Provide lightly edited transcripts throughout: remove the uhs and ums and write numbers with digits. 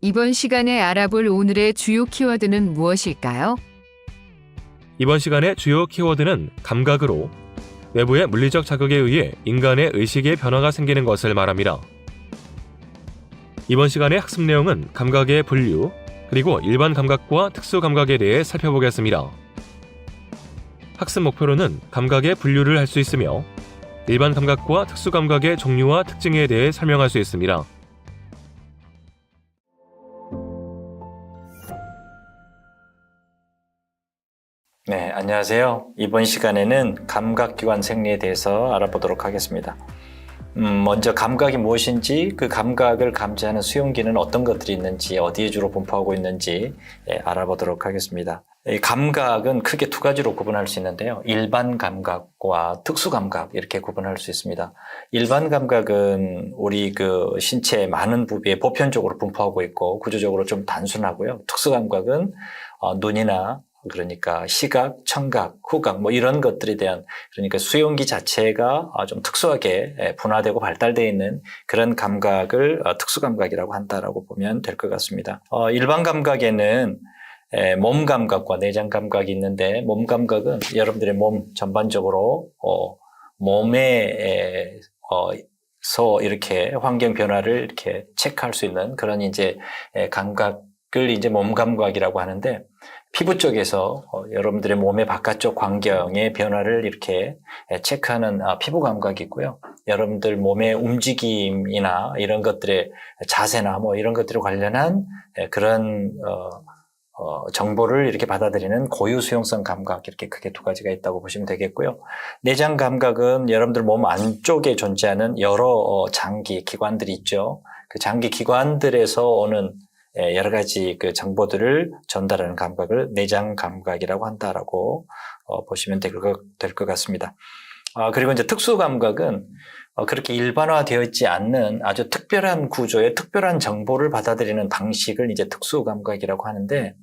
이번 시간에 알아볼 오늘의 주요 키워드는 무엇일까요? 이번 시간의 주요 키워드는 감각으로 외부의 물리적 자극에 의해 인간의 의식의 변화가 생기는 것을 말합니다. 이번 시간의 학습 내용은 감각의 분류, 그리고 일반 감각과 특수 감각에 대해 살펴보겠습니다. 학습 목표로는 감각의 분류를 할 수 있으며 일반 감각과 특수 감각의 종류와 특징에 대해 설명할 수 있습니다. 네, 안녕하세요. 이번 시간에는 감각기관 생리에 대해서 알아보도록 하겠습니다. 먼저 감각이 무엇인지, 그 감각을 감지하는 수용기는 어떤 것들이 있는지, 어디에 주로 분포하고 있는지 알아보도록 하겠습니다. 이 감각은 크게 두 가지로 구분할 수 있는데요. 일반 감각과 특수 감각 이렇게 구분할 수 있습니다. 일반 감각은 우리 그 신체의 많은 부위에 보편적으로 분포하고 있고 구조적으로 좀 단순하고요. 특수 감각은 눈이나 그러니까 시각, 청각, 후각 뭐 이런 것들에 대한 그러니까 수용기 자체가 좀 특수하게 분화되고 발달되어 있는 그런 감각을 특수감각이라고 한다라고 보면 될 것 같습니다. 일반 감각에는 몸 감각과 내장 감각이 있는데 몸 감각은 여러분들의 몸 전반적으로 몸에서 이렇게 환경 변화를 이렇게 체크할 수 있는 그런 이제 감각을 이제 몸 감각이라고 하는데 피부 쪽에서 여러분들의 몸의 바깥쪽 환경의 변화를 이렇게 체크하는 피부 감각이 있고요. 여러분들 몸의 움직임이나 이런 것들의 자세나 뭐 이런 것들에 관련한 그런 정보를 이렇게 받아들이는 고유 수용성 감각 이렇게 크게 두 가지가 있다고 보시면 되겠고요. 내장 감각은 여러분들 몸 안쪽에 존재하는 여러 장기 기관들이 있죠. 그 장기 기관들에서 오는 여러 가지 그 정보들을 전달하는 감각을 내장 감각이라고 한다라고 보시면 될 것 같습니다. 그리고 이제 특수 감각은 그렇게 일반화되어 있지 않는 아주 특별한 구조의 특별한 정보를 받아들이는 방식을 이제 특수 감각이라고 하는데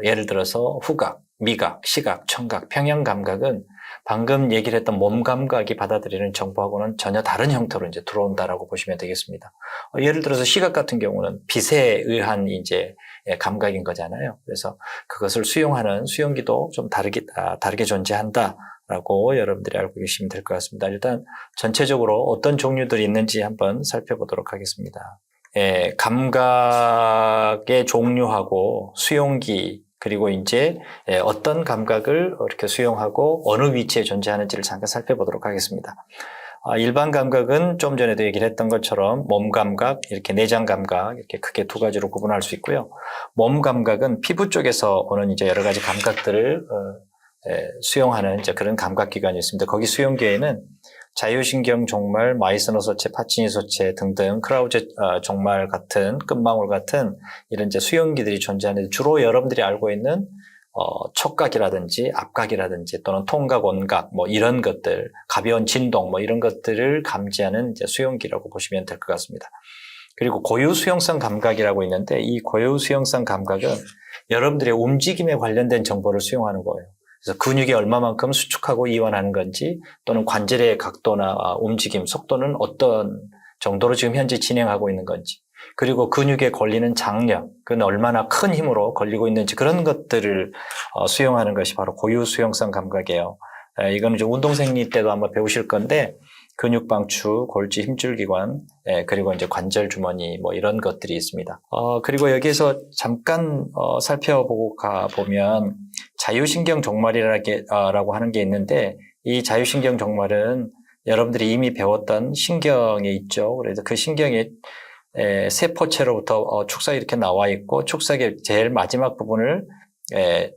예를 들어서 후각, 미각, 시각, 청각, 평형 감각은 방금 얘기를 했던 몸 감각이 받아들이는 정보하고는 전혀 다른 형태로 이제 들어온다라고 보시면 되겠습니다. 예를 들어서 시각 같은 경우는 빛에 의한 이제 감각인 거잖아요. 그래서 그것을 수용하는 수용기도 좀 다르게 존재한다라고 여러분들이 알고 계시면 될 것 같습니다. 일단 전체적으로 어떤 종류들이 있는지 한번 살펴보도록 하겠습니다. 감각의 종류하고 수용기 그리고 이제 어떤 감각을 이렇게 수용하고 어느 위치에 존재하는지를 잠깐 살펴보도록 하겠습니다. 일반 감각은 좀 전에도 얘기를 했던 것처럼 몸 감각, 이렇게 내장 감각 이렇게 크게 두 가지로 구분할 수 있고요. 몸 감각은 피부 쪽에서 오는 이제 여러 가지 감각들을 수용하는 이제 그런 감각기관이 있습니다. 거기 수용기에는 자율신경 종말, 마이스너 소체, 파치니 소체 등등 크라우제 종말 같은 끝망울 같은 이런 이제 수용기들이 존재하는데 주로 여러분들이 알고 있는 촉각이라든지 앞각이라든지 또는 통각, 온각 뭐 이런 것들, 가벼운 진동 뭐 이런 것들을 감지하는 이제 수용기라고 보시면 될 것 같습니다. 그리고 고유 수용성 감각이라고 있는데 이 고유 수용성 감각은 여러분들의 움직임에 관련된 정보를 수용하는 거예요. 그래서 근육이 얼마만큼 수축하고 이완하는 건지 또는 관절의 각도나 움직임, 속도는 어떤 정도로 지금 현재 진행하고 있는 건지 그리고 근육에 걸리는 장력, 그건 얼마나 큰 힘으로 걸리고 있는지 그런 것들을 수용하는 것이 바로 고유 수용성 감각이에요. 이거는 이제 운동생리 때도 아마 배우실 건데 근육방추, 골지 힘줄기관, 그리고 이제 관절 주머니 뭐 이런 것들이 있습니다. 그리고 여기에서 잠깐 살펴보고 가보면 자율신경 종말이라고 하는 게 있는데 이 자율신경 종말은 여러분들이 이미 배웠던 신경에 있죠. 그래서 그 신경이 세포체로부터 축삭이 이렇게 나와 있고 축삭의 제일 마지막 부분을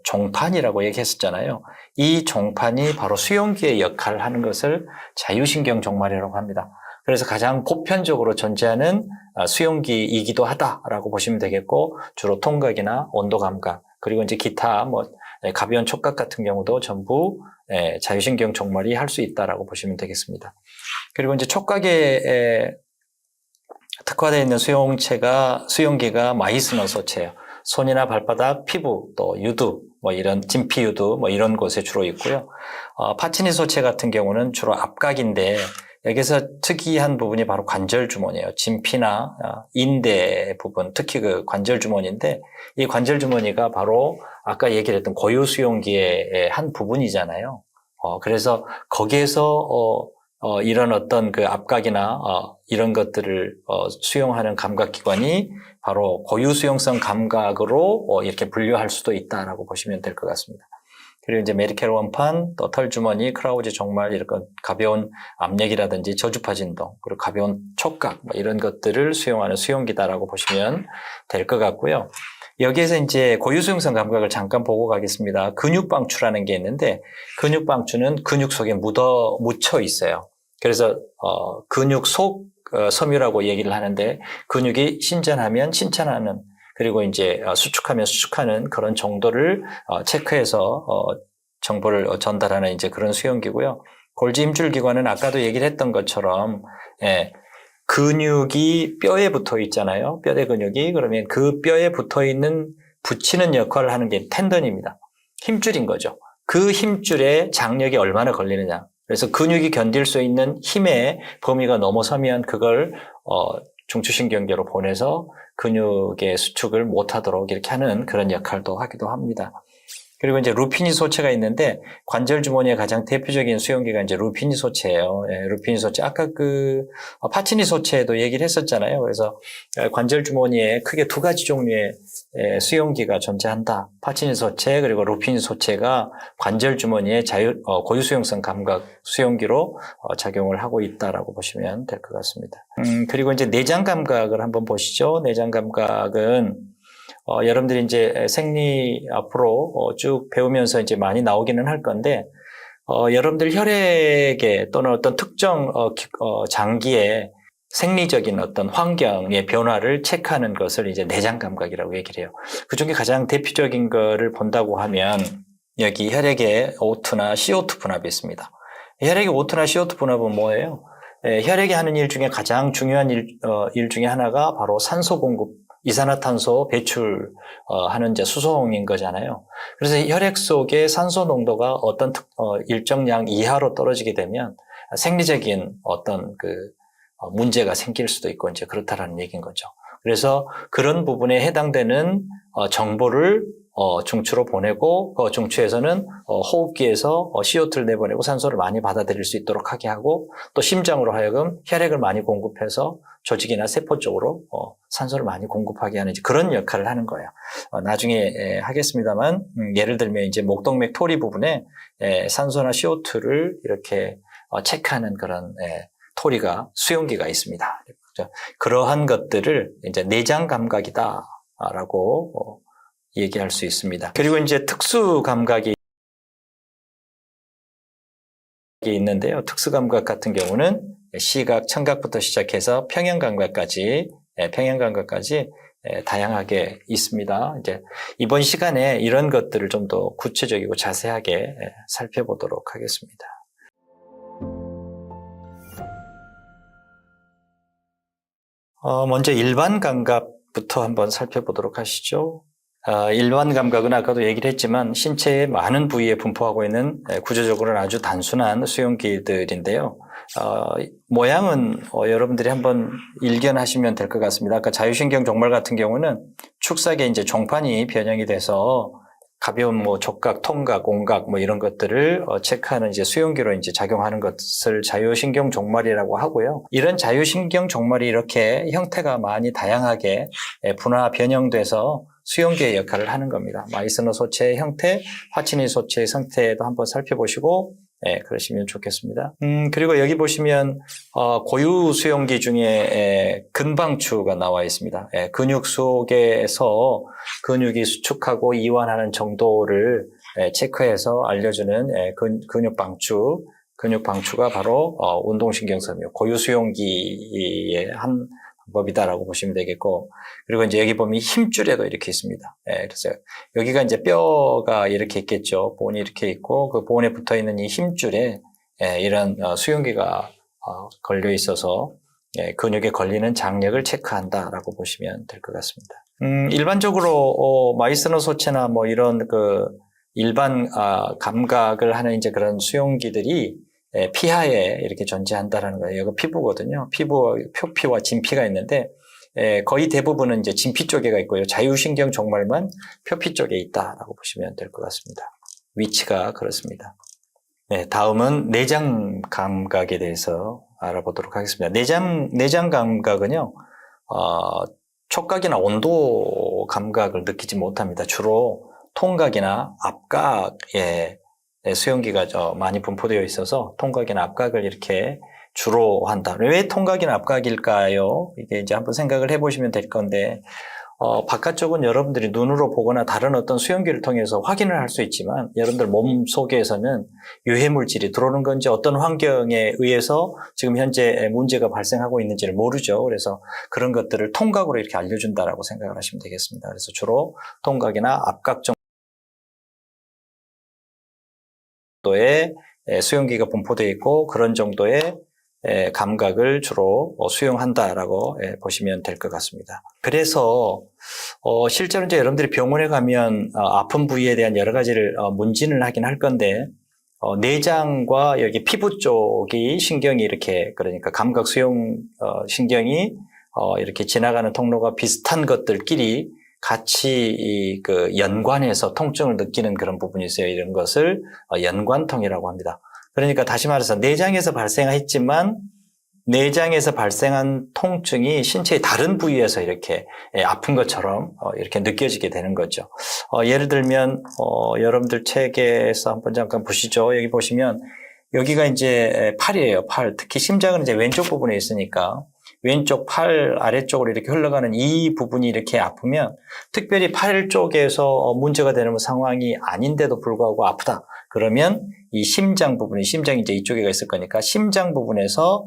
종판이라고 얘기했었잖아요. 이 종판이 바로 수용기의 역할을 하는 것을 자율신경 종말이라고 합니다. 그래서 가장 보편적으로 존재하는 수용기이기도 하다라고 보시면 되겠고 주로 통각이나 온도 감각 그리고 이제 기타 뭐 가벼운 촉각 같은 경우도 전부 자율신경 종말이 할 수 있다라고 보시면 되겠습니다. 그리고 이제 촉각에 특화되어 있는 수용기가 마이스너 소체예요. 손이나 발바닥, 피부, 또 유두, 뭐 이런 진피 유두, 뭐 이런 곳에 주로 있고요. 파치니 소체 같은 경우는 주로 앞각인데 여기서 특이한 부분이 바로 관절 주머니예요. 진피나 인대 부분, 특히 그 관절 주머니인데 이 관절 주머니가 바로 아까 얘기를 했던 고유 수용기의 한 부분이잖아요. 그래서 거기에서 이런 어떤 그 압각이나 이런 것들을 수용하는 감각기관이 바로 고유 수용성 감각으로 이렇게 분류할 수도 있다라고 보시면 될 것 같습니다. 그리고 이제 메리켈 원판, 또 털주머니, 크라우즈 종말, 이런 가벼운 압력이라든지 저주파 진동, 그리고 가벼운 촉각, 뭐 이런 것들을 수용하는 수용기다라고 보시면 될 것 같고요. 여기에서 이제 고유수용성 감각을 잠깐 보고 가겠습니다. 근육방추라는 게 있는데, 근육방추는 근육 속에 묻혀 있어요. 그래서, 근육 속 섬유라고 얘기를 하는데, 근육이 신전하면 신천하는, 그리고 이제 수축하면 수축하는 그런 정도를 체크해서 정보를 전달하는 이제 그런 수용기고요. 골지 힘줄 기관은 아까도 얘기를 했던 것처럼 근육이 뼈에 붙어 있잖아요. 뼈대 근육이. 그러면 그 뼈에 붙어 있는 붙이는 역할을 하는 게 텐던입니다. 힘줄인 거죠. 그 힘줄에 장력이 얼마나 걸리느냐. 그래서 근육이 견딜 수 있는 힘의 범위가 넘어서면 그걸 중추신경계로 보내서 근육의 수축을 못하도록 이렇게 하는 그런 역할도 하기도 합니다. 그리고 이제 루피니 소체가 있는데 관절 주머니의 가장 대표적인 수용기가 이제 루피니 소체예요. 루피니 소체. 아까 그 파치니 소체도 얘기를 했었잖아요. 그래서 관절 주머니에 크게 두 가지 종류의 수용기가 존재한다. 파치니 소체 그리고 루피니 소체가 관절 주머니의 고유 수용성 감각 수용기로 작용을 하고 있다라고 보시면 될 것 같습니다. 그리고 이제 내장 감각을 한번 보시죠. 내장 감각은 여러분들이 이제 생리 앞으로 쭉 배우면서 이제 많이 나오기는 할 건데, 여러분들 혈액에 또는 어떤 특정 장기의 생리적인 어떤 환경의 변화를 체크하는 것을 이제 내장 감각이라고 얘기를 해요. 그 중에 가장 대표적인 거를 본다고 하면 여기 혈액에 O2나 CO2 분압이 있습니다. 혈액의 O2나 CO2 분압은 뭐예요? 혈액이 하는 일 중에 가장 중요한 일 중에 하나가 바로 산소 공급, 이산화탄소 배출하는 이제 수송인 거잖아요. 그래서 혈액 속에 산소 농도가 어떤 일정량 이하로 떨어지게 되면 생리적인 어떤 문제가 생길 수도 있고 이제 그렇다라는 얘기인 거죠. 그래서 그런 부분에 해당되는 정보를 중추로 보내고 중추에서는 호흡기에서 CO2를 내보내고 산소를 많이 받아들일 수 있도록 하게 하고 또 심장으로 하여금 혈액을 많이 공급해서 조직이나 세포 쪽으로 산소를 많이 공급하게 하는 그런 역할을 하는 거예요. 나중에 하겠습니다만 예를 들면 이제 목동맥 토리 부분에 산소나 CO2를 이렇게 체크하는 그런 토리가 수용기가 있습니다. 그러한 것들을 이제 내장 감각이다라고 얘기할 수 있습니다. 그리고 이제 특수 감각이 있는데요. 특수 감각 같은 경우는 시각, 청각부터 시작해서 평형 감각까지 다양하게 있습니다. 이제 이번 시간에 이런 것들을 좀 더 구체적이고 자세하게 살펴보도록 하겠습니다. 먼저 일반 감각부터 한번 살펴보도록 하시죠. 일반 감각은 아까도 얘기를 했지만 신체의 많은 부위에 분포하고 있는 구조적으로는 아주 단순한 수용기들인데요. 모양은 여러분들이 한번 일견하시면 될 것 같습니다. 아까 자율신경 종말 같은 경우는 축삭에 이제 종판이 변형이 돼서 가벼운 뭐 촉각, 통각, 온각 뭐 이런 것들을 체크하는 이제 수용기로 이제 작용하는 것을 자율신경 종말이라고 하고요. 이런 자율신경 종말이 이렇게 형태가 많이 다양하게 분화 변형돼서 수용기의 역할을 하는 겁니다. 마이스너 소체의 형태, 화치니 소체의 형태도 한번 살펴보시고 그러시면 좋겠습니다. 그리고 여기 보시면 고유 수용기 중에 근방추가 나와 있습니다. 근육 속에서 근육이 수축하고 이완하는 정도를 체크해서 알려주는 근육방추가 바로 운동신경섬유, 고유 수용기의 한 방법이다라고 보시면 되겠고, 그리고 이제 여기 보면 힘줄에도 이렇게 있습니다. 그래서 여기가 이제 뼈가 이렇게 있겠죠. 본이 이렇게 있고, 그 본에 붙어 있는 이 힘줄에 이런 수용기가 걸려 있어서 근육에 걸리는 장력을 체크한다라고 보시면 될 것 같습니다. 일반적으로 마이스너 소체나 뭐 이런 일반 감각을 하는 이제 그런 수용기들이 피하에 이렇게 존재한다라는 거예요. 이거 피부거든요. 피부, 표피와 진피가 있는데 거의 대부분은 이제 진피 쪽에가 있고요. 자율신경 종말만 표피 쪽에 있다라고 보시면 될 것 같습니다. 위치가 그렇습니다. 네, 다음은 내장 감각에 대해서 알아보도록 하겠습니다. 내장 감각은요, 촉각이나 온도 감각을 느끼지 못합니다. 주로 통각이나 앞각에 수용기가 많이 분포되어 있어서 통각이나 앞각을 이렇게 주로 한다. 왜 통각이나 앞각일까요? 이게 이제 한번 생각을 해보시면 될 건데, 바깥쪽은 여러분들이 눈으로 보거나 다른 어떤 수용기를 통해서 확인을 할 수 있지만, 여러분들 몸 속에서는 유해물질이 들어오는 건지 어떤 환경에 의해서 지금 현재 문제가 발생하고 있는지를 모르죠. 그래서 그런 것들을 통각으로 이렇게 알려준다라고 생각을 하시면 되겠습니다. 그래서 주로 통각이나 앞각 정도의 수용기가 분포되어 있고 그런 정도의 감각을 주로 수용한다라고 보시면 될 것 같습니다. 그래서 실제로 이제 여러분들이 병원에 가면 아픈 부위에 대한 여러 가지를 문진을 하긴 할 건데 내장과 여기 피부 쪽이 신경이 이렇게 그러니까 감각 수용 신경이 이렇게 지나가는 통로가 비슷한 것들끼리 같이 그 연관해서 통증을 느끼는 그런 부분이 있어요. 이런 것을 연관통이라고 합니다. 그러니까 다시 말해서 내장에서 발생했지만 내장에서 발생한 통증이 신체의 다른 부위에서 이렇게 아픈 것처럼 이렇게 느껴지게 되는 거죠. 예를 들면 여러분들 책에서 한번 잠깐 보시죠. 여기 보시면 여기가 이제 팔이에요. 팔. 특히 심장은 이제 왼쪽 부분에 있으니까 왼쪽 팔 아래쪽으로 이렇게 흘러가는 이 부분이 이렇게 아프면 특별히 팔 쪽에서 문제가 되는 상황이 아닌데도 불구하고 아프다. 그러면 이 심장 부분이 심장이 이제 이쪽에가 있을 거니까 심장 부분에서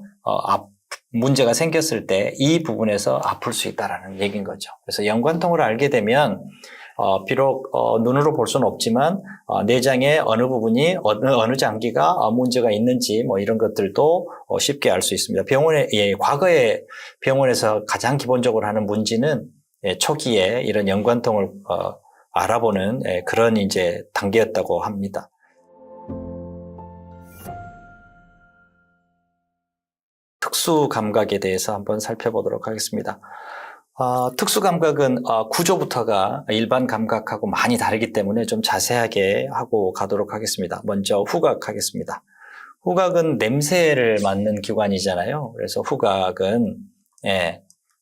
문제가 생겼을 때 이 부분에서 아플 수 있다라는 얘기인 거죠. 그래서 연관통을 알게 되면 비록 눈으로 볼 수는 없지만 내장의 어느 부분이 어느 장기가 문제가 있는지 뭐 이런 것들도 쉽게 알 수 있습니다. 과거에 병원에서 가장 기본적으로 하는 문제는 초기에 이런 연관통을 알아보는 그런 이제 단계였다고 합니다. 특수 감각에 대해서 한번 살펴보도록 하겠습니다. 특수 감각은 구조부터가 일반 감각하고 많이 다르기 때문에 좀 자세하게 하고 가도록 하겠습니다. 먼저 후각하겠습니다. 후각은 냄새를 맡는 기관이잖아요. 그래서 후각은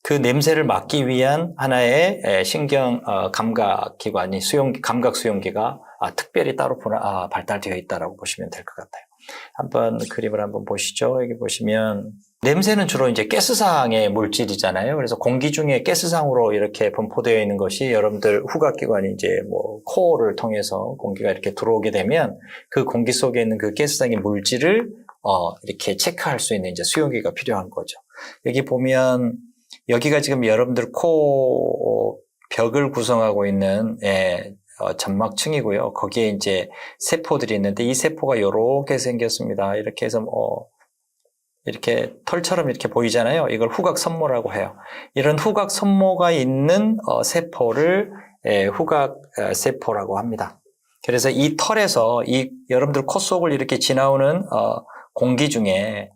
그 냄새를 맡기 위한 하나의 신경 감각 기관이 감각 수용기가 특별히 따로 발달되어 있다고 보시면 될 것 같아요. 한번 그림을 한번 보시죠. 여기 보시면 냄새는 주로 이제 가스상의 물질이잖아요. 그래서 공기 중에 가스상으로 이렇게 분포되어 있는 것이 여러분들 후각기관이 이제 뭐 코를 통해서 공기가 이렇게 들어오게 되면 그 공기 속에 있는 그 가스상의 물질을 이렇게 체크할 수 있는 이제 수용기가 필요한 거죠. 여기 보면 여기가 지금 여러분들 코 벽을 구성하고 있는 점막층이고요. 거기에 이제 세포들이 있는데 이 세포가 이렇게 생겼습니다. 이렇게 해서 이렇게 털처럼 이렇게 보이잖아요. 이걸 후각 선모라고 해요. 이런 후각 선모가 있는 세포를 후각 세포라고 합니다. 그래서 이 털에서 여러분들 코 속을 이렇게 지나오는 공기 중에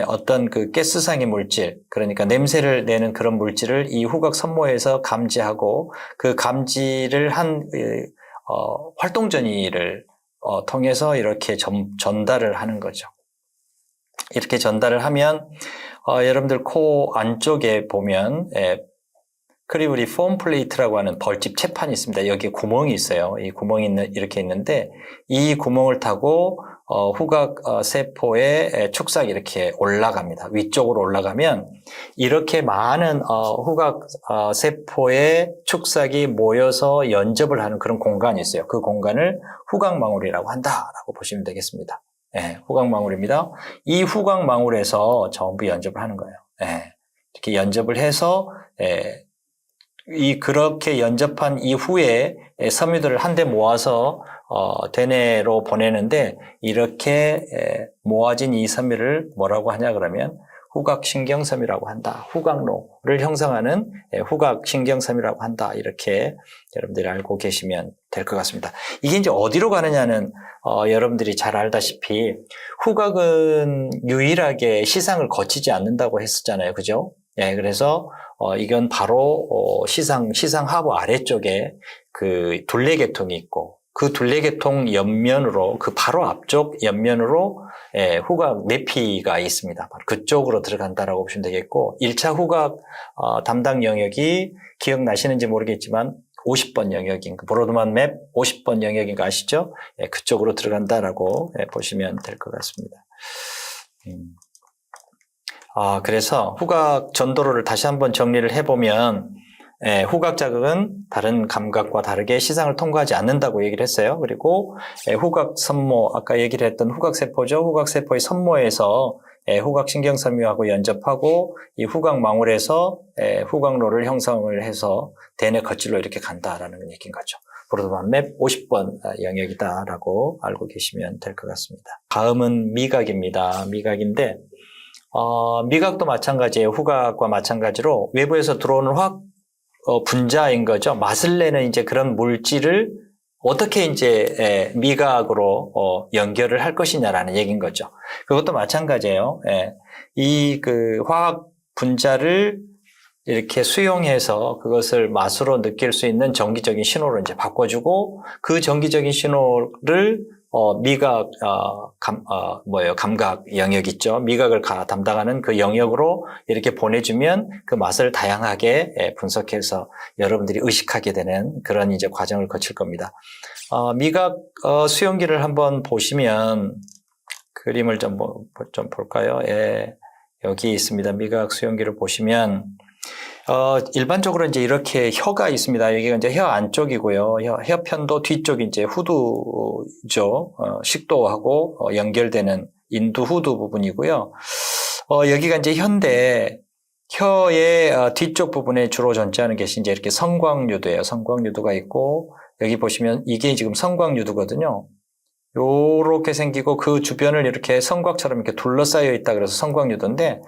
어떤 그 가스상의 물질, 그러니까 냄새를 내는 그런 물질을 이 후각 선모에서 감지하고 그 감지를 한 활동전이를 통해서 이렇게 전달을 하는 거죠. 이렇게 전달을 하면 여러분들 코 안쪽에 보면 크리브리 폼 플레이트라고 하는 벌집 채판이 있습니다. 여기에 구멍이 있어요. 이 구멍이 이렇게 있는데 이 구멍을 타고 후각 세포의 축삭이 이렇게 올라갑니다. 위쪽으로 올라가면 이렇게 많은 후각 세포의 축삭이 모여서 연접을 하는 그런 공간이 있어요. 그 공간을 후각망울이라고 한다라고 보시면 되겠습니다. 후각망울입니다. 이 후각망울에서 전부 연접을 하는 거예요. 이렇게 연접을 해서 그렇게 연접한 이후에 섬유들을 한데 모아서 대뇌로 보내는데 이렇게 모아진 이 섬유를 뭐라고 하냐 그러면 후각신경섬이라고 한다. 후각로를 형성하는 후각신경섬이라고 한다. 이렇게 여러분들이 알고 계시면 될 것 같습니다. 이게 이제 어디로 가느냐는 여러분들이 잘 알다시피 후각은 유일하게 시상을 거치지 않는다고 했었잖아요. 그죠? 예, 그래서 이건 바로 시상하부 아래쪽에 그 둘레계통이 있고 그 둘레계통 옆면으로 그 바로 앞쪽 옆면으로 후각 내피가 있습니다. 그쪽으로 들어간다라고 보시면 되겠고 1차 후각 담당 영역이 기억나시는지 모르겠지만 50번 영역인 브로드만 맵 50번 영역인 거 아시죠? 그쪽으로 들어간다라고 보시면 될 것 같습니다. 그래서 후각 전도로를 다시 한번 정리를 해보면 후각 자극은 다른 감각과 다르게 시상을 통과하지 않는다고 얘기를 했어요. 그리고 후각 선모, 아까 얘기를 했던 후각세포죠. 후각세포의 선모에서 후각신경섬유하고 연접하고 이 후각망울에서 후각로를 형성을 해서 대뇌 겉질로 이렇게 간다라는 얘기인 거죠. 브로드만 맵 50번 영역이다라고 알고 계시면 될 것 같습니다. 다음은 미각입니다. 미각인데 미각도 마찬가지예요. 후각과 마찬가지로 외부에서 들어오는 화학 분자인 거죠. 맛을 내는 이제 그런 물질을 어떻게 이제 미각으로 연결을 할 것이냐라는 얘기인 거죠. 그것도 마찬가지예요. 이 그 화학 분자를 이렇게 수용해서 그것을 맛으로 느낄 수 있는 전기적인 신호로 이제 바꿔주고 그 전기적인 신호를 미각, 감각 영역 있죠. 미각을 담당하는 그 영역으로 이렇게 보내주면 그 맛을 다양하게 분석해서 여러분들이 의식하게 되는 그런 이제 과정을 거칠 겁니다. 미각, 수용기를 한번 보시면 그림을 좀 볼까요? 예. 여기 있습니다. 미각 수용기를 보시면 일반적으로 이제 이렇게 혀가 있습니다. 여기가 이제 혀 안쪽이고요. 혀편도 뒤쪽이 이제 후두죠. 식도하고 연결되는 인두 후두 부분이고요. 여기가 이제 혀인데 혀의 뒤쪽 부분에 주로 존재하는 것이 이제 이렇게 성광유두예요. 성광유두가 있고 여기 보시면 이게 지금 성광유두거든요. 요렇게 생기고 그 주변을 이렇게 성곽처럼 이렇게 둘러싸여 있다 그래서 성곽유두인데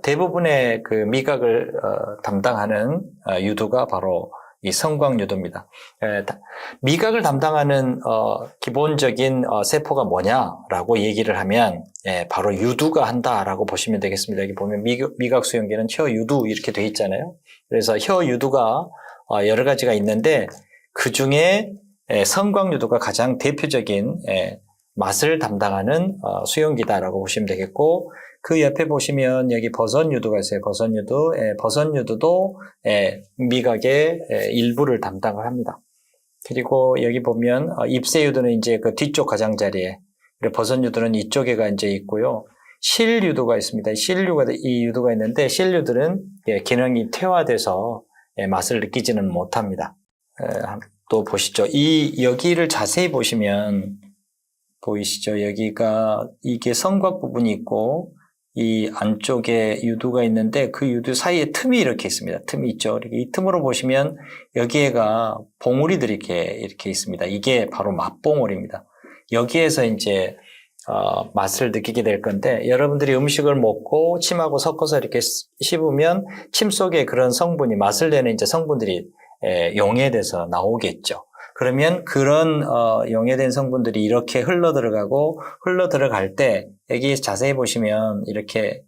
대부분의 그 미각을 담당하는 유두가 바로 이 성곽유두입니다. 미각을 담당하는 기본적인 세포가 뭐냐라고 얘기를 하면 바로 유두가 한다라고 보시면 되겠습니다. 여기 보면 미각 수용기는 혀유두 이렇게 돼 있잖아요. 그래서 혀유두가 여러 가지가 있는데 그 중에 성광유두가 가장 대표적인 맛을 담당하는 수용기다라고 보시면 되겠고 그 옆에 보시면 여기 버선유두가 있어요. 버선유두도 미각의 일부를 담당을 합니다. 그리고 여기 보면 입새유두는 이제 그 뒤쪽 가장자리에 그리고 버선유두는 이쪽에가 이제 있고요. 실유두가 있습니다. 이 유두가 있는데 실유두는 기능이 퇴화돼서 맛을 느끼지는 못합니다. 또 보시죠. 여기를 자세히 보시면 보이시죠? 여기가 이게 성곽 부분이 있고 이 안쪽에 유두가 있는데 그 유두 사이에 틈이 이렇게 있습니다. 틈이 있죠. 이 틈으로 보시면 여기에가 봉우리들이 이렇게 있습니다. 이게 바로 맛봉우리입니다. 여기에서 이제 맛을 느끼게 될 건데 여러분들이 음식을 먹고 침하고 섞어서 이렇게 씹으면 침 속에 그런 성분이 맛을 내는 이제 성분들이 용해돼서 나오겠죠. 그러면 그런 용해된 성분들이 이렇게 흘러 들어갈 때 여기 자세히 보시면 이렇게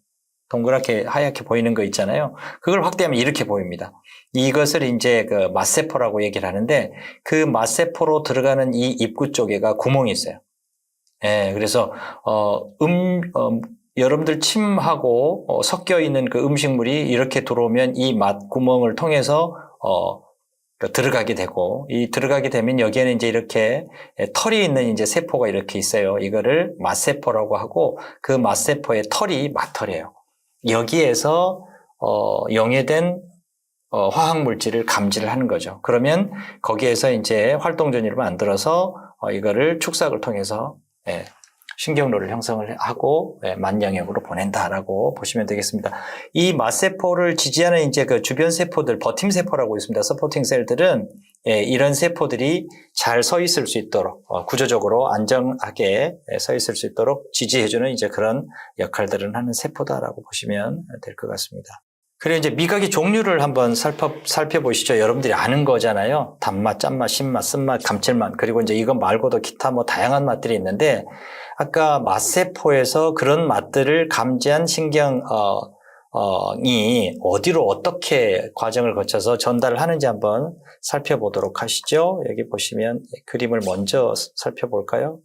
동그랗게 하얗게 보이는 거 있잖아요. 그걸 확대하면 이렇게 보입니다. 이것을 이제 그 맛세포라고 얘기를 하는데 그 맛세포로 들어가는 이 입구 쪽에가 구멍이 있어요. 그래서 여러분들 침하고 섞여 있는 그 음식물이 이렇게 들어오면 이 맛 구멍을 통해서 들어가게 되고 이 들어가게 되면 여기에는 이제 이렇게 털이 있는 이제 세포가 이렇게 있어요. 이거를 맛세포라고 하고 그 맛세포의 털이 맛털이에요. 여기에서 용해된 화학 물질을 감지를 하는 거죠. 그러면 거기에서 이제 활동 전이를 만들어서 이거를 축삭을 통해서 신경로를 형성을 하고 맛 영역으로 보낸다라고 보시면 되겠습니다. 이 맛세포를 지지하는 이제 그 주변 세포들, 버팀 세포라고 있습니다. 서포팅 셀들은 이런 세포들이 잘 서 있을 수 있도록 구조적으로 안정하게 서 있을 수 있도록 지지해주는 이제 그런 역할들을 하는 세포다라고 보시면 될 것 같습니다. 그리고 이제 미각의 종류를 한번 살펴보시죠. 여러분들이 아는 거잖아요. 단맛, 짠맛, 신맛, 쓴맛, 감칠맛. 그리고 이제 이거 말고도 기타 뭐 다양한 맛들이 있는데 아까 맛세포에서 그런 맛들을 감지한 신경이 어디로 어떻게 과정을 거쳐서 전달을 하는지 한번 살펴보도록 하시죠. 여기 보시면 그림을 먼저 살펴볼까요?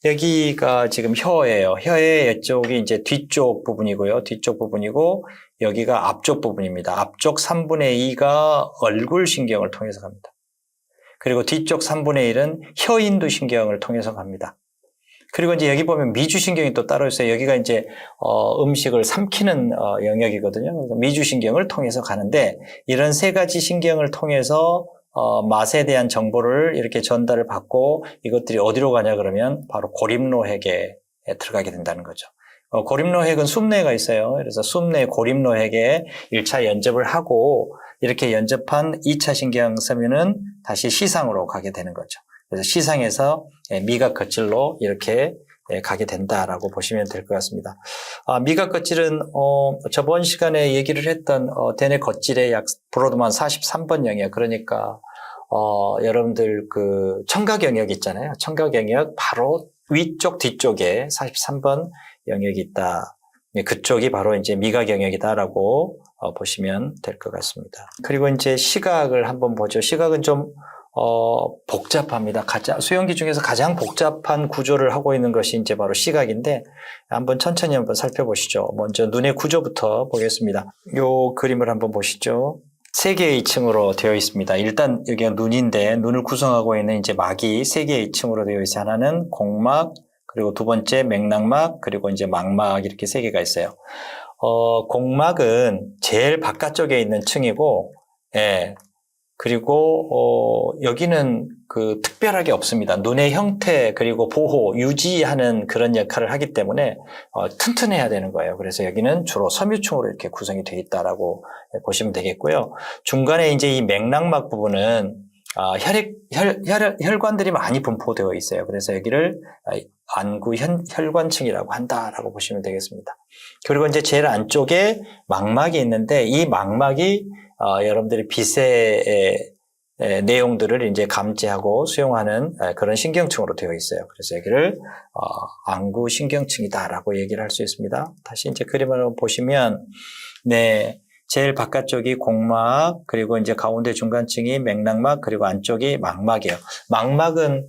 여기가 지금 혀예요. 혀의 이쪽이 이제 뒤쪽 부분이고요. 뒤쪽 부분이고 여기가 앞쪽 부분입니다. 앞쪽 3분의 2가 얼굴 신경을 통해서 갑니다. 그리고 뒤쪽 3분의 1은 혀인두 신경을 통해서 갑니다. 그리고 이제 여기 보면 미주신경이 또 따로 있어요. 여기가 이제 음식을 삼키는 영역이거든요. 그래서 미주신경을 통해서 가는데 이런 세 가지 신경을 통해서 맛에 대한 정보를 이렇게 전달을 받고 이것들이 어디로 가냐 그러면 바로 고림노획에 들어가게 된다는 거죠. 고림노획은 숨내가 있어요. 그래서 숨내 고림노획에 1차 연접을 하고 이렇게 연접한 2차 신경섬유는 다시 시상으로 가게 되는 거죠. 그래서 시상에서 미각 겉질로 이렇게 가게 된다라고 보시면 될 것 같습니다. 미각 겉질은 저번 시간에 얘기를 했던 대뇌 겉질의 약 브로드만 43번 영역, 그러니까 여러분들 그 청각 영역 있잖아요. 청각 영역 바로 위쪽 뒤쪽에 43번 영역이 있다. 그쪽이 바로 이제 미각 영역이다라고 보시면 될 것 같습니다. 그리고 이제 시각을 한번 보죠. 시각은 좀 복잡합니다. 수용기 중에서 가장 복잡한 구조를 하고 있는 것이 이제 바로 시각인데 한번 천천히 한번 살펴보시죠. 먼저 눈의 구조부터 보겠습니다. 요 그림을 한번 보시죠. 3개의 층으로 되어 있습니다. 일단 여기가 눈인데 눈을 구성하고 있는 이제 막이 3개의 층으로 되어 있어요. 하나는 공막, 그리고 두 번째 맥락막, 그리고 이제 망막 이렇게 3개가 있어요. 공막은 제일 바깥쪽에 있는 층이고, 예. 그리고 여기는 그 특별하게 없습니다. 눈의 형태 그리고 보호, 유지하는 그런 역할을 하기 때문에 튼튼해야 되는 거예요. 그래서 여기는 주로 섬유층으로 이렇게 구성이 되어 있다라고 보시면 되겠고요. 중간에 이제 이 맥락막 부분은 혈관들이 많이 분포되어 있어요. 그래서 여기를 안구 혈관층이라고 한다라고 보시면 되겠습니다. 그리고 이제 제일 안쪽에 망막이 있는데 이 망막이 여러분들이 빛의 내용들을 이제 감지하고 수용하는 그런 신경층으로 되어 있어요. 그래서 여기를 안구 신경층이다라고 얘기를 할 수 있습니다. 다시 이제 그림을 보시면, 네, 제일 바깥쪽이 공막, 그리고 이제 가운데 중간층이 맥락막, 그리고 안쪽이 망막이에요. 망막은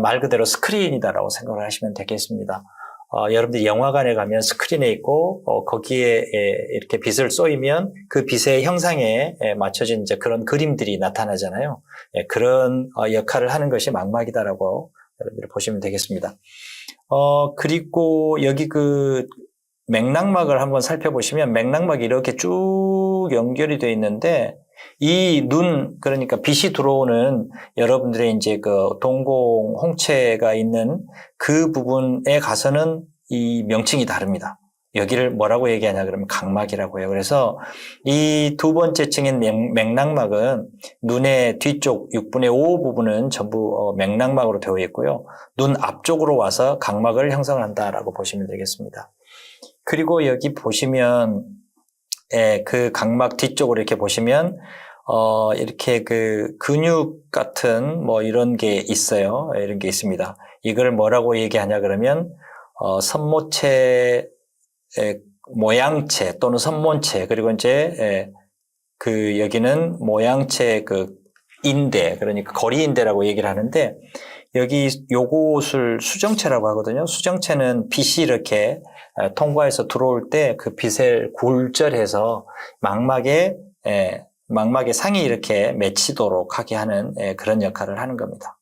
말 그대로 스크린이다라고 생각을 하시면 되겠습니다. 여러분들이 영화관에 가면 스크린에 있고 거기에 이렇게 빛을 쏘이면 그 빛의 형상에 맞춰진 이제 그런 그림들이 나타나잖아요. 그런 역할을 하는 것이 망막이다라고 여러분들이 보시면 되겠습니다. 그리고 여기 그 맥락막을 한번 살펴보시면 맥락막이 이렇게 쭉 연결이 되어 있는데 이 눈, 그러니까 빛이 들어오는 여러분들의 이제 그 동공 홍채가 있는 그 부분에 가서는 이 명칭이 다릅니다. 여기를 뭐라고 얘기하냐 그러면 각막이라고 해요. 그래서 이 두 번째 층인 맥락막은 눈의 뒤쪽 6분의 5 부분은 전부 맥락막으로 되어 있고요. 눈 앞쪽으로 와서 각막을 형성을 한다라고 보시면 되겠습니다. 그리고 여기 보시면 그 각막 뒤쪽으로 이렇게 보시면 이렇게 그 근육 같은 뭐 이런 게 있어요. 이런 게 있습니다. 이걸 뭐라고 얘기하냐 그러면 선모체 모양체 또는 선모체, 그리고 이제 그 여기는 모양체 그 인대, 그러니까 거리인대라고 얘기를 하는데 여기 요것을 수정체라고 하거든요. 수정체는 빛이 이렇게 통과해서 들어올 때 그 빛을 굴절해서 망막의 상이 이렇게 맺히도록 하게 하는 그런 역할을 하는 겁니다.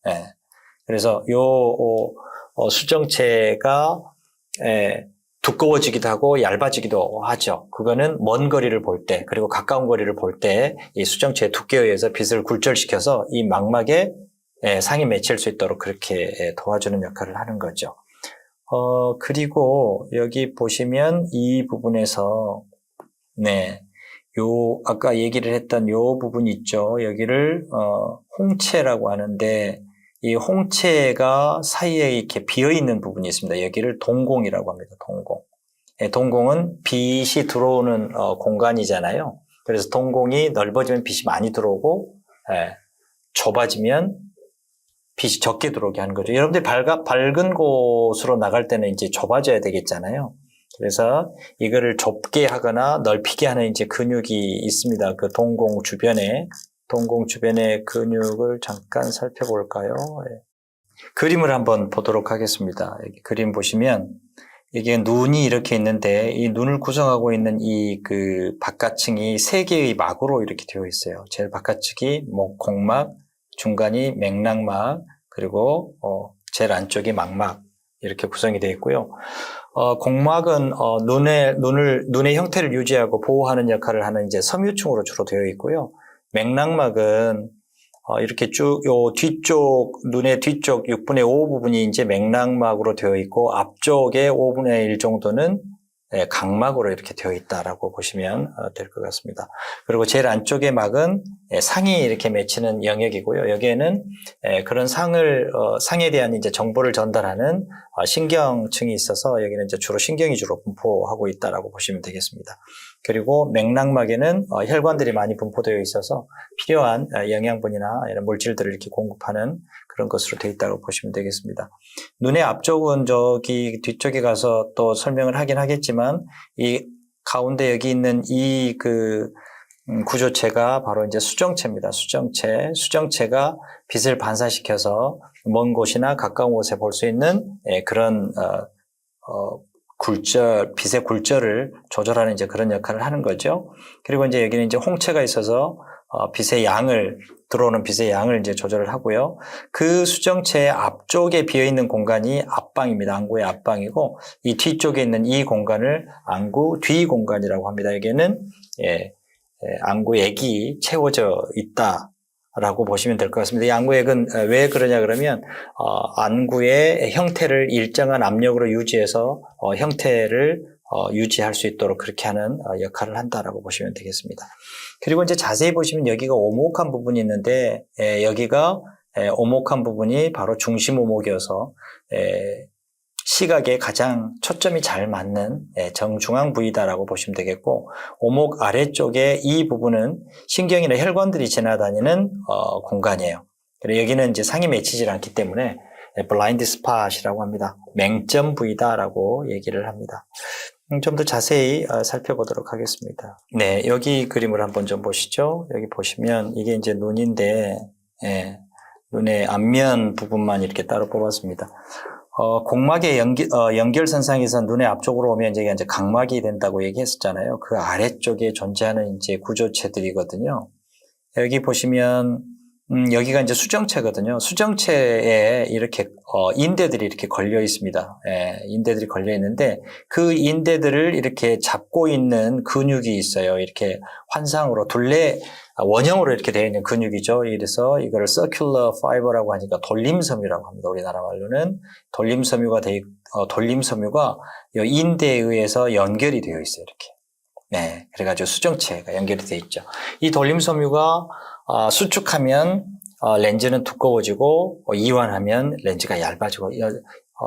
그래서 요 수정체가 두꺼워지기도 하고 얇아지기도 하죠. 그거는 먼 거리를 볼 때, 그리고 가까운 거리를 볼 때 이 수정체의 두께에 의해서 빛을 굴절시켜서 이 망막에 상이 맺힐 수 있도록 그렇게 도와주는 역할을 하는 거죠. 그리고 여기 보시면 이 부분에서, 네, 아까 얘기를 했던 요 부분 있죠. 여기를, 홍채라고 하는데, 이 홍채가 사이에 이렇게 비어있는 부분이 있습니다. 여기를 동공이라고 합니다. 동공. 예, 동공은 빛이 들어오는, 공간이잖아요. 그래서 동공이 넓어지면 빛이 많이 들어오고, 예, 좁아지면 빛이 적게 들어오게 하는 거죠. 여러분들이 밝은 곳으로 나갈 때는 이제 좁아져야 되겠잖아요. 그래서 이거를 좁게 하거나 넓히게 하는 이제 근육이 있습니다. 그 동공 주변에 근육을 잠깐 살펴볼까요? 예. 그림을 한번 보도록 하겠습니다. 여기 그림 보시면 이게 눈이 이렇게 있는데 이 눈을 구성하고 있는 이 그 바깥층이 세 개의 막으로 이렇게 되어 있어요. 제일 바깥측이 공막, 중간이 맥락막, 그리고 제일 안쪽이 망막 이렇게 구성이 되어 있고요. 공막은 눈의 형태를 유지하고 보호하는 역할을 하는 이제 섬유층으로 주로 되어 있고요. 맥락막은 이렇게 쭉 눈의 뒤쪽 6분의 5 부분이 이제 맥락막으로 되어 있고 앞쪽에 5분의 1 정도는 각막으로 이렇게 되어 있다라고 보시면 될 것 같습니다. 그리고 제일 안쪽의 막은 상이 이렇게 맺히는 영역이고요. 여기에는 그런 상에 대한 이제 정보를 전달하는 신경층이 있어서 여기는 이제 신경이 주로 분포하고 있다라고 보시면 되겠습니다. 그리고 맥락막에는 혈관들이 많이 분포되어 있어서 필요한 영양분이나 이런 물질들을 이렇게 공급하는 그런 것으로 되어 있다고 보시면 되겠습니다. 눈의 앞쪽은 저기 뒤쪽에 가서 또 설명을 하긴 하겠지만 이 가운데 여기 있는 이 구조체가 바로 이제 수정체입니다. 수정체가 빛을 반사시켜서 먼 곳이나 가까운 곳에 볼 수 있는 그런 빛의 굴절을 조절하는 이제 그런 역할을 하는 거죠. 그리고 이제 여기는 이제 홍채가 있어서 들어오는 빛의 양을 이제 조절을 하고요. 그 수정체의 앞쪽에 비어있는 공간이 앞방입니다. 안구의 앞방이고, 이 뒤쪽에 있는 이 공간을 안구 뒤 공간이라고 합니다. 여기에는, 안구액이 채워져 있다라고 보시면 될 것 같습니다. 이 안구액은 왜 그러냐 그러면, 안구의 형태를 일정한 압력으로 유지해서, 형태를 유지할 수 있도록 그렇게 하는 역할을 한다라고 보시면 되겠습니다. 그리고 이제 자세히 보시면 여기가 오목한 부분이 있는데 여기가 오목한 부분이 바로 중심 오목이어서 시각에 가장 초점이 잘 맞는 정중앙 부위다라고 보시면 되겠고 오목 아래쪽에 이 부분은 신경이나 혈관들이 지나다니는 공간이에요. 그리고 여기는 이제 상이 맺히질 않기 때문에 블라인드 스팟이라고 합니다. 맹점 부위다라고 얘기를 합니다. 좀 더 자세히 살펴보도록 하겠습니다. 네, 여기 그림을 한번 좀 보시죠. 여기 보시면 이게 이제 눈인데, 눈의 앞면 부분만 이렇게 따로 뽑았습니다. 공막의 연결선상에서 눈의 앞쪽으로 오면 이제 각막이 된다고 얘기했었잖아요. 그 아래쪽에 존재하는 이제 구조체들이거든요. 여기 보시면 여기가 이제 수정체거든요. 수정체에 이렇게 인대들이 이렇게 걸려 있습니다. 인대들이 걸려 있는데 그 인대들을 이렇게 잡고 있는 근육이 있어요. 이렇게 환상으로 원형으로 이렇게 되어 있는 근육이죠. 그래서 이거를 circular fiber라고 하니까 돌림섬유라고 합니다. 우리나라 말로는 돌림섬유가 이 인대에 의해서 연결이 되어 있어요. 이렇게. 그래가지고 수정체가 연결이 되어 있죠. 이 돌림섬유가 수축하면 렌즈는 두꺼워지고 이완하면 렌즈가 얇아지고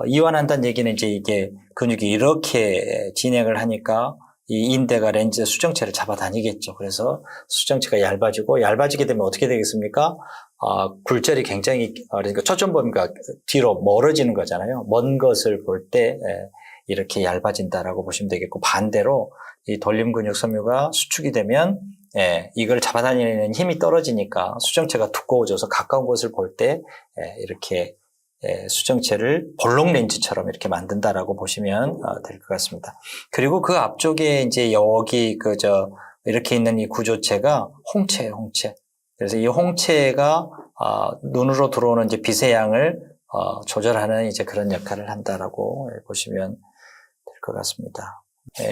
이완한다는 얘기는 이제 이게 근육이 이렇게 진행을 하니까 이 인대가 렌즈 수정체를 잡아다니겠죠. 그래서 수정체가 얇아지게 되면 어떻게 되겠습니까? 굴절이 굉장히 그러니까 초점 범위가 뒤로 멀어지는 거잖아요. 먼 것을 볼 때 이렇게 얇아진다라고 보시면 되겠고 반대로 이 돌림 근육 섬유가 수축이 되면 이걸 잡아다니는 힘이 떨어지니까 수정체가 두꺼워져서 가까운 곳을 볼 때 이렇게 수정체를 볼록 렌즈처럼 이렇게 만든다라고 보시면 될 것 같습니다. 그리고 그 앞쪽에 이제 여기 이렇게 있는 이 구조체가 홍채예요, 홍채. 그래서 이 홍채가 눈으로 들어오는 이제 빛의 양을 조절하는 이제 그런 역할을 한다라고 보시면 될 것 같습니다.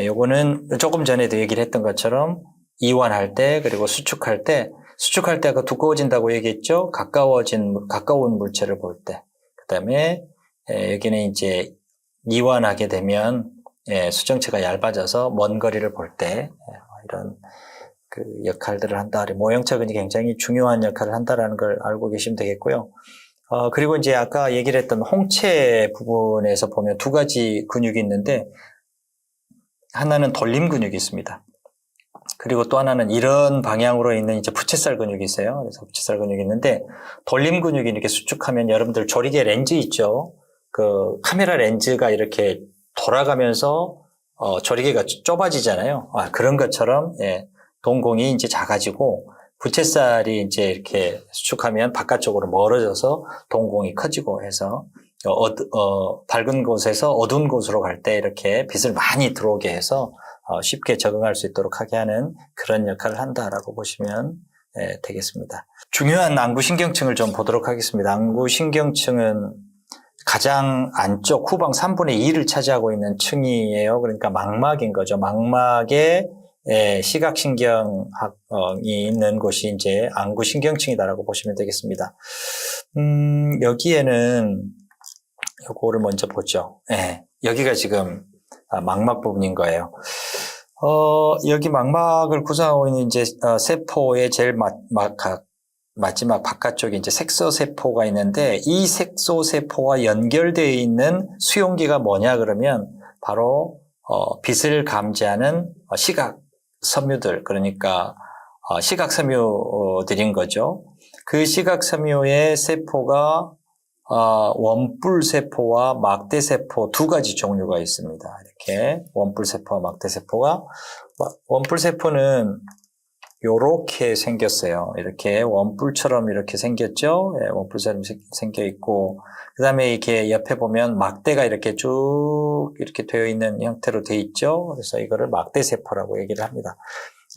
요거는 조금 전에도 얘기를 했던 것처럼 이완할 때 그리고 수축할 때 아까 두꺼워진다고 얘기했죠. 가까운 물체를 볼 때. 그다음에 여기는 이제 이완하게 되면 수정체가 얇아져서 먼 거리를 볼 때 이런 그 역할들을 한다. 모형차근이 굉장히 중요한 역할을 한다라는 걸 알고 계시면 되겠고요. 그리고 이제 아까 얘기를 했던 홍채 부분에서 보면 두 가지 근육이 있는데, 하나는 돌림 근육이 있습니다. 그리고 또 하나는 이런 방향으로 있는 이제 부채살 근육이 있어요. 그래서 부채살 근육이 있는데, 돌림 근육이 이렇게 수축하면 여러분들 조리개 렌즈 있죠? 그 카메라 렌즈가 이렇게 돌아가면서 조리개가 좁아지잖아요. 그런 것처럼, 예, 동공이 이제 작아지고, 부채살이 이제 이렇게 수축하면 바깥쪽으로 멀어져서 동공이 커지고 해서, 밝은 곳에서 어두운 곳으로 갈 때 이렇게 빛을 많이 들어오게 해서 쉽게 적응할 수 있도록 하게 하는 그런 역할을 한다라고 보시면 되겠습니다. 중요한 안구신경층을 좀 보도록 하겠습니다. 안구신경층은 가장 안쪽 후방 3분의 2를 차지하고 있는 층이에요. 그러니까 망막인 거죠. 망막에 시각신경이 있는 곳이 이제 안구신경층이다라고 보시면 되겠습니다. 여기에는 요거를 먼저 보죠. 여기가 지금 망막 부분인 거예요. 여기 망막을 구성하고 있는 이제 세포의 제일 마지막 바깥쪽에 이제 색소세포가 있는데, 이 색소세포와 연결되어 있는 수용기가 뭐냐 그러면 바로 빛을 감지하는 시각 섬유들, 그러니까 시각 섬유들인 거죠. 그 시각 섬유의 세포가 원뿔세포와 막대세포 두 가지 종류가 있습니다. 이렇게 원뿔세포와 막대세포가, 원뿔세포는 요렇게 생겼어요. 이렇게 원뿔처럼 이렇게 생겼죠. 원뿔처럼 생겨 있고, 그 다음에 이렇게 옆에 보면 막대가 이렇게 쭉 이렇게 되어 있는 형태로 되어 있죠. 그래서 이거를 막대세포라고 얘기를 합니다.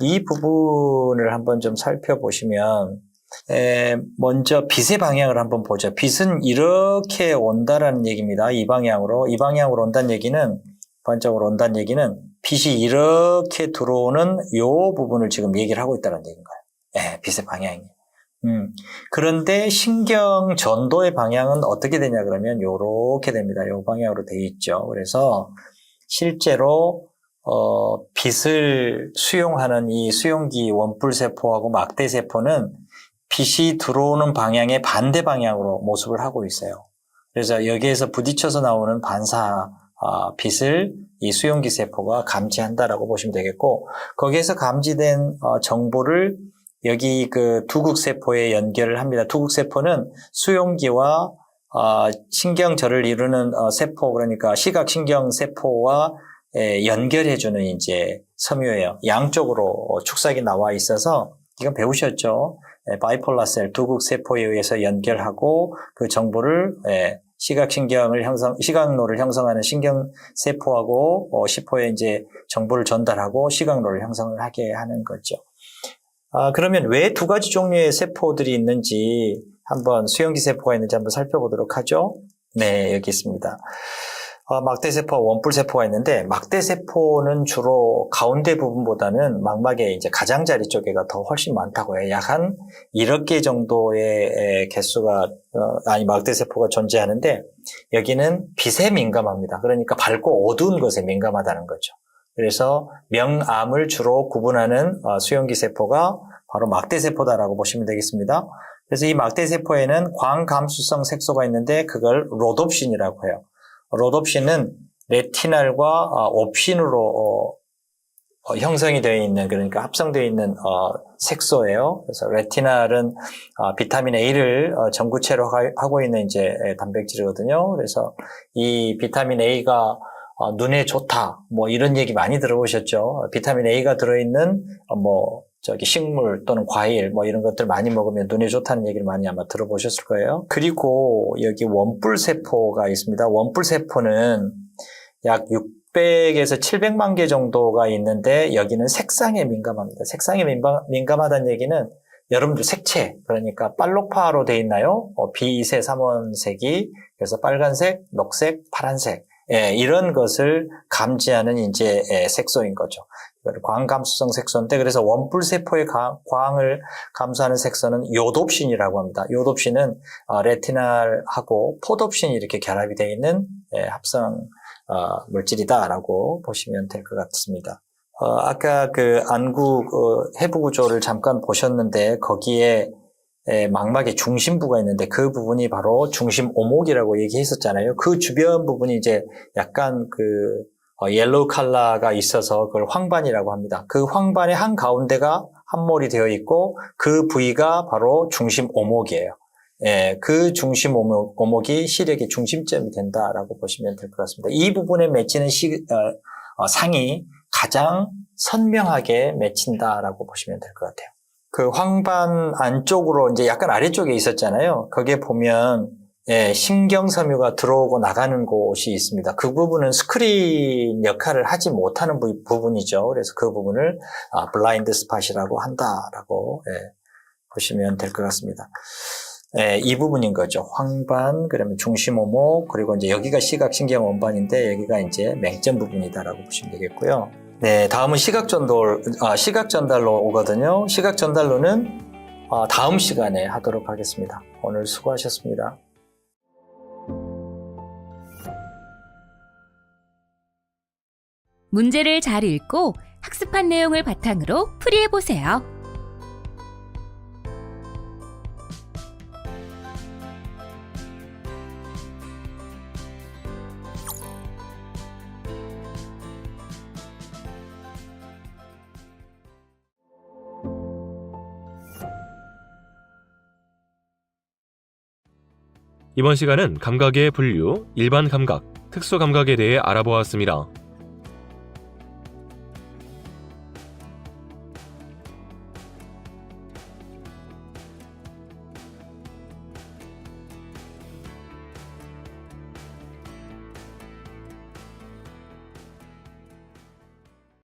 이 부분을 한번 좀 살펴보시면, 먼저 빛의 방향을 한번 보죠. 빛은 이렇게 온다라는 얘기입니다. 이 방향으로 온다는 얘기는, 반짝으로 온다는 얘기는 빛이 이렇게 들어오는 요 부분을 지금 얘기를 하고 있다는 얘기인 거예요. 빛의 방향이. 그런데 신경 전도의 방향은 어떻게 되냐 그러면 요렇게 됩니다. 요 방향으로 되어 있죠. 그래서 실제로 빛을 수용하는 이 수용기 원뿔세포하고 막대세포는 빛이 들어오는 방향의 반대 방향으로 모습을 하고 있어요. 그래서 여기에서 부딪혀서 나오는 반사 빛을 이 수용기 세포가 감지한다라고 보시면 되겠고, 거기에서 감지된 정보를 여기 그 두극세포에 연결을 합니다. 두극세포는 수용기와 신경절을 이루는 세포, 그러니까 시각신경세포와 연결해주는 이제 섬유예요. 양쪽으로 축삭이 나와 있어서, 이건 배우셨죠? 바이폴라 셀, 두극세포에 의해서 연결하고 그 정보를 시각로를 형성하는 신경세포하고 시포에 이제 정보를 전달하고 시각로를 형성을 하게 하는 거죠. 그러면 왜 두 가지 종류의 세포들이 있는지 한번, 수용기 세포가 있는지 한번 살펴보도록 하죠. 네, 여기 있습니다. 막대세포와 원뿔세포가 있는데, 막대세포는 주로 가운데 부분보다는 망막의 이제 가장자리 쪽에가 더 훨씬 많다고 해요. 약 한 1억 개 정도의 개수가, 막대세포가 존재하는데, 여기는 빛에 민감합니다. 그러니까 밝고 어두운 것에 민감하다는 거죠. 그래서 명암을 주로 구분하는 수용기 세포가 바로 막대세포다라고 보시면 되겠습니다. 그래서 이 막대세포에는 광감수성 색소가 있는데, 그걸 로놉신이라고 해요. 로놉신은 레티날과 옵신으로 형성이 되어 있는, 그러니까 합성되어 있는 색소예요. 그래서 레티날은 비타민 A를 전구체로 하고 있는 이제 단백질이거든요. 그래서 이 비타민 A가 눈에 좋다, 뭐 이런 얘기 많이 들어보셨죠. 비타민 A가 들어있는 식물 또는 과일 뭐 이런 것들 많이 먹으면 눈에 좋다는 얘기를 많이 아마 들어보셨을 거예요. 그리고 여기 원뿔세포가 있습니다. 원뿔세포는 약 600에서 700만 개 정도가 있는데, 여기는 색상에 민감합니다. 색상에 민감하다는 얘기는 여러분들 색채, 그러니까 빨로파로 돼 있나요? 비세 삼원색이, 그래서 빨간색, 녹색, 파란색, 이런 것을 감지하는 이제 색소인 거죠. 광감수성 색소인데, 그래서 원뿔세포의 광을 감수하는 색소는 요놉신이라고 합니다. 요놉신은 레티날하고 포놉신이 이렇게 결합이 되어 있는 합성 물질이다라고 보시면 될 것 같습니다. 아까 그 안구 해부 구조를 잠깐 보셨는데 거기에 망막의 중심부가 있는데 그 부분이 바로 중심 오목이라고 얘기했었잖아요. 그 주변 부분이 이제 약간 옐로우 컬러가 있어서 그걸 황반이라고 합니다. 그 황반의 한 가운데가 함몰이 되어 있고 그 부위가 바로 중심 오목이에요. 그 중심 오목이 시력의 중심점이 된다라고 보시면 될 것 같습니다. 이 부분에 맺히는 상이 가장 선명하게 맺힌다라고 보시면 될 것 같아요. 그 황반 안쪽으로 이제 약간 아래쪽에 있었잖아요. 거기에 보면 신경섬유가 들어오고 나가는 곳이 있습니다. 그 부분은 스크린 역할을 하지 못하는 부분이죠. 그래서 그 부분을 블라인드 스팟이라고 한다라고 보시면 될 것 같습니다. 이 부분인 거죠. 황반, 그러면 중심 오목, 그리고 이제 여기가 시각신경 원반인데 여기가 이제 맹점 부분이다라고 보시면 되겠고요. 네, 다음은 시각 전달로 오거든요. 시각 전달로는 다음 시간에 하도록 하겠습니다. 오늘 수고하셨습니다. 문제를 잘 읽고 학습한 내용을 바탕으로 풀이해보세요. 이번 시간은 감각의 분류, 일반 감각, 특수 감각에 대해 알아보았습니다.